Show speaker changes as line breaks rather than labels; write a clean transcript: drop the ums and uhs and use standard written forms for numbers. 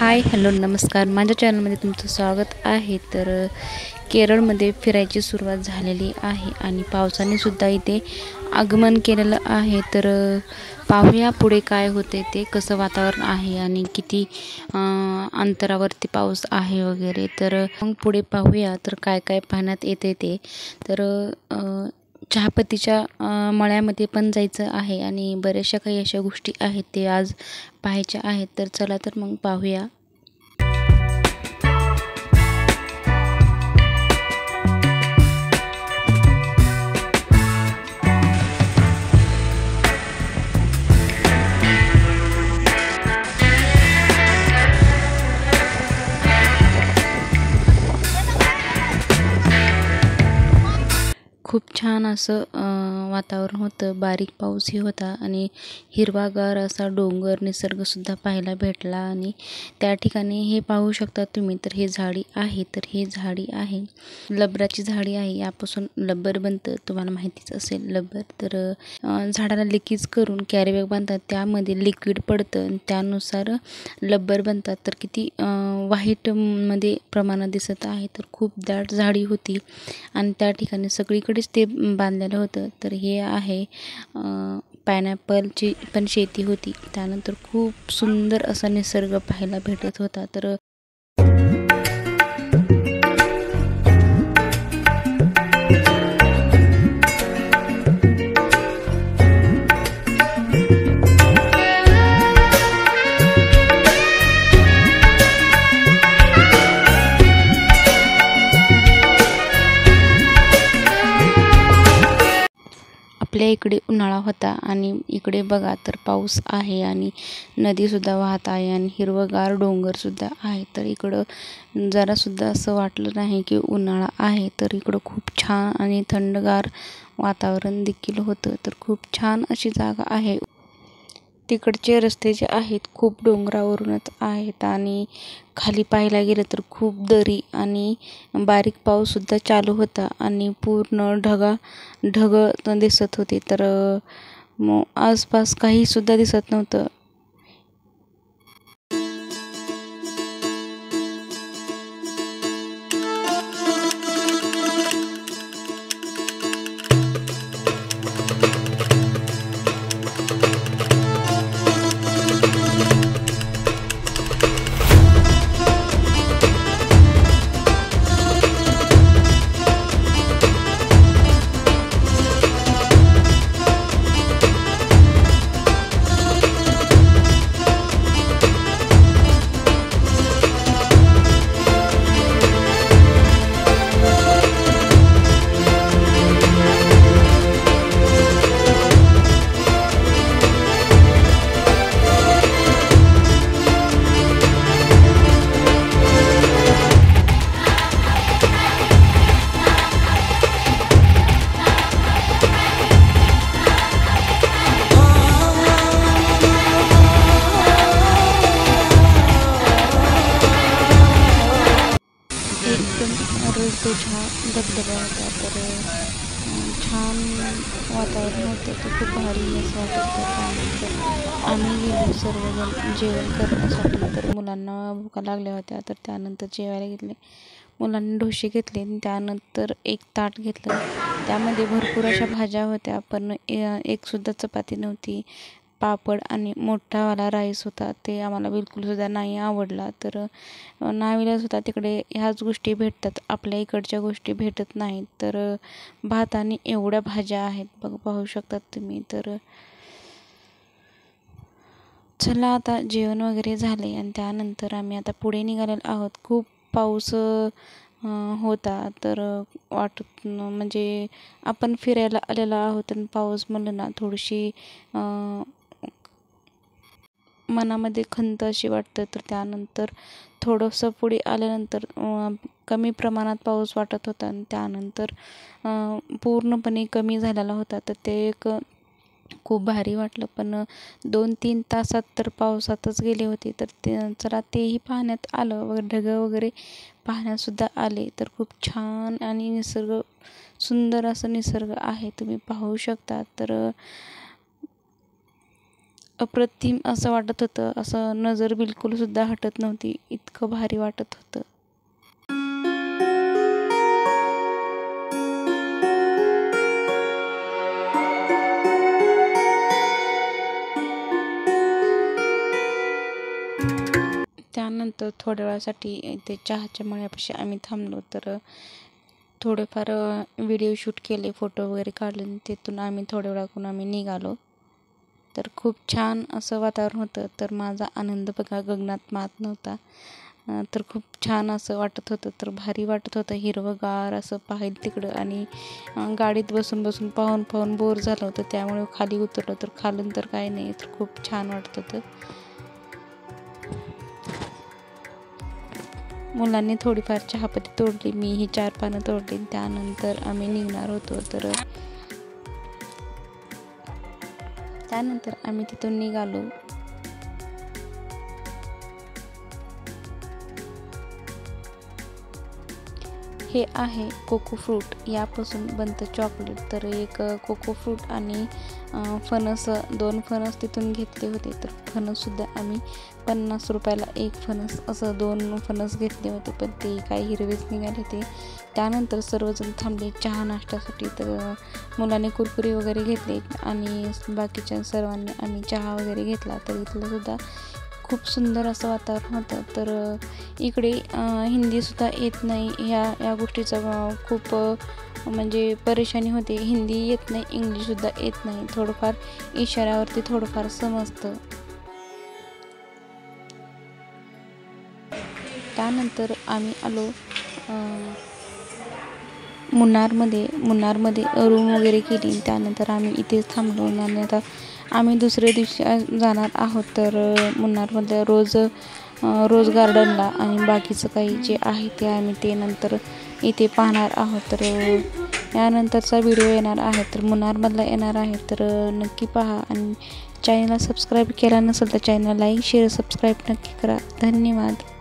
Hi hello नमस्कार, माझ्या चॅनलमध्ये तुमचं स्वागत आहे. तर केरळमध्ये फिरायची सुरुवात झालेली आहे आणि पावसाने सुद्धा इथे आगमन केलेलं आहे. तर पाहूया पुढे काय होते ते, कसं वातावरण आहे आणि किती अंतरावरती पाऊस आहे वगैरे. तर मग पुढे पाहूया तर काय काय पाहण्यात येते ते. तर चहापत्तीच्या मळ्यामध्ये पण जायचं आहे आणि बऱ्याचशा काही अशा गोष्टी आहेत ते आज पाहायच्या आहेत. तर चला तर मग पाहूया. खूप छान असं वातावरण होतं. बारीक पाऊसही होता आणि हिरवागार असा डोंगर निसर्गसुद्धा पाहायला भेटला. आणि त्या ठिकाणी हे पाहू शकता तुम्ही, तर हे झाडी आहे. तर हे झाडी आहे लब्बराची झाडी आहे. यापासून लब्बर बनतं, तुम्हाला माहितीच असेल लब्बर. तर झाडाला लिकीज करून कॅरीबॅग बांधतात, त्यामध्ये लिक्विड पडतं आणि त्यानुसार लब्बर बनतात. तर किती व्हाईटमध्ये प्रमाणात दिसत आहे. तर खूप दाट झाडी होती आणि त्या ठिकाणी सगळीकडेच ते बांधलेलं होतं. तर हे आहे पायनॅपलची पण शेती होती. त्यानंतर खूप सुंदर असा निसर्ग पाहायला भेटत होता. तर आपल्या इकडे उन्हाळा होता आणि इकडे बघा तर पाऊस आहे आणि नदीसुद्धा वाहत आहे आणि हिरवंगार डोंगरसुद्धा आहे. तर इकडं जरासुद्धा असं वाटलं नाही की उन्हाळा आहे. तर इकडं खूप छान आणि थंडगार वातावरण देखील होतं. तर खूप छान अशी जागा आहे. तिकडचे रस्ते जे आहेत खूप डोंगरावरूनच आहेत आणि खाली पाहायला गेलं तर खूप दरी आणि बारीक पाऊससुद्धा चालू होता आणि पूर्ण ढग दिसत होते. तर मग आसपास काहीसुद्धा दिसत नव्हतं. एकदम रसदोछा धबधबा होता. तर छान वातावरण होतं. तर खूप भारी असं वाटत होतं. त्यानंतर आम्ही गेलो सर्वजण जेवण करण्यासाठी. तर मुलांना भुका लागल्या होत्या, तर त्यानंतर जेवायला घेतले. मुलांनी डोसे घेतले आणि त्यानंतर एक ताट घेतलं. त्यामध्ये भरपूर अशा भाज्या होत्या, पण एकसुद्धा चपाती नव्हती. पापड आणि मोठावाला राईस होता. ते आम्हाला बिलकुलसुद्धा नाही आवडला. तर नाईलाज होता. तिकडे ह्याच गोष्टी भेटतात, आपल्या इकडच्या गोष्टी भेटत नाहीत. तर भात आणि एवढ्या भाज्या आहेत बघ, पाहू शकतात तुम्ही. तर चला आता जेवण वगैरे झाले आणि त्यानंतर आम्ही आता पुढे निघालेलो आहोत. खूप पाऊस होता. तर म्हणजे आपण फिरायला आलेलो आहोत आणि पाऊस म्हणलं ना थोडीशी मनामध्ये खंत अशी वाटतं. तर त्यानंतर थोडंसं पुढे आल्यानंतर कमी प्रमाणात पाऊस वाटत होता आणि त्यानंतर पूर्णपणे कमी झालेला होता. तर ते एक खूप भारी वाटलं. पण 2-3 तासात तर पावसातच गेले होते. तर चला तेही पाहण्यात आलं व ढग वगैरे पाहण्यातसुद्धा आले. तर खूप छान आणि सुंदर असं निसर्ग आहे, तुम्ही पाहू शकता. तर अप्रतिम असं वाटत होतं. असं नजर बिलकुलसुद्धा हटत नव्हती, इतकं भारी वाटत होतं. त्यानंतर थोड्या वेळासाठी इथे चहाच्या मळ्यापाशी आम्ही थांबलो. तर थोडेफार व्हिडिओ शूट केले, फोटो वगैरे काढले. तिथून आम्ही थोड्या वेळातून आम्ही निघालो. तर खूप छान असं वातावरण होतं. तर माझा आनंद बघा गगनात मात नव्हता. तर खूप छान असं वाटत होतं. तर भारी वाटत होतं, हिरवंगार असं पाहिलं तिकडं. आणि गाडीत बसून बसून पाहून बोर झालं होतं, त्यामुळे खाली उतरलो. तर खालून तर काही नाही, तर खूप छान वाटत होतं. मुलांनी थोडीफार चहापत्ती तोडली, मी ही 4 पानं तोडली. त्यानंतर आम्ही निघणार होतो. तर त्यानंतर आम्ही तिथून निघालो. हे आहे कोको फ्रूट, यापासून बनतं चॉकलेट. तर एक कोको फ्रूट आणि फणस, 2 फणस तिथून घेतले होते. तर फणससुद्धा आम्ही 50 रुपयाला 1 फणस असं 2 फणस घेतले होते, पण ते काही हिरवेच निघाले होते. त्यानंतर सर्वजण थांबले चहा नाश्त्यासाठी. तर मुलाने कुरकुरी वगैरे घेतले आणि बाकीच्या सर्वांनी आम्ही चहा वगैरे घेतला. तर इथलंसुद्धा खूप सुंदर असं वातावरण होतं. तर इकडे हिंदीसुद्धा येत नाही, या गोष्टीचा खूप म्हणजे परेशानी होते. हिंदी येत नाही, इंग्लिशसुद्धा येत नाही. थोडंफार इशाऱ्यावरती थोडंफार समजतं. त्यानंतर आम्ही आलो मुन्नारमध्ये रूम वगैरे केली. त्यानंतर आम्ही इथेच थांबलो आणि आता आम्ही दुसऱ्या दिवशी जाणार आहोत. तर मुन्नारमधल्या रोज गार्डनला, आणि बाकीचं काही जे आहे ते आम्ही ते नंतर इथे पाहणार आहोत. तर यानंतरचा व्हिडिओ येणार आहे, तर मुन्नारमधला येणार आहे. तर नक्की पहा, आणि चॅनलला सबस्क्राईब केला नसेल तर चॅनलला लाईक शेअर सबस्क्राईब नक्की करा. धन्यवाद.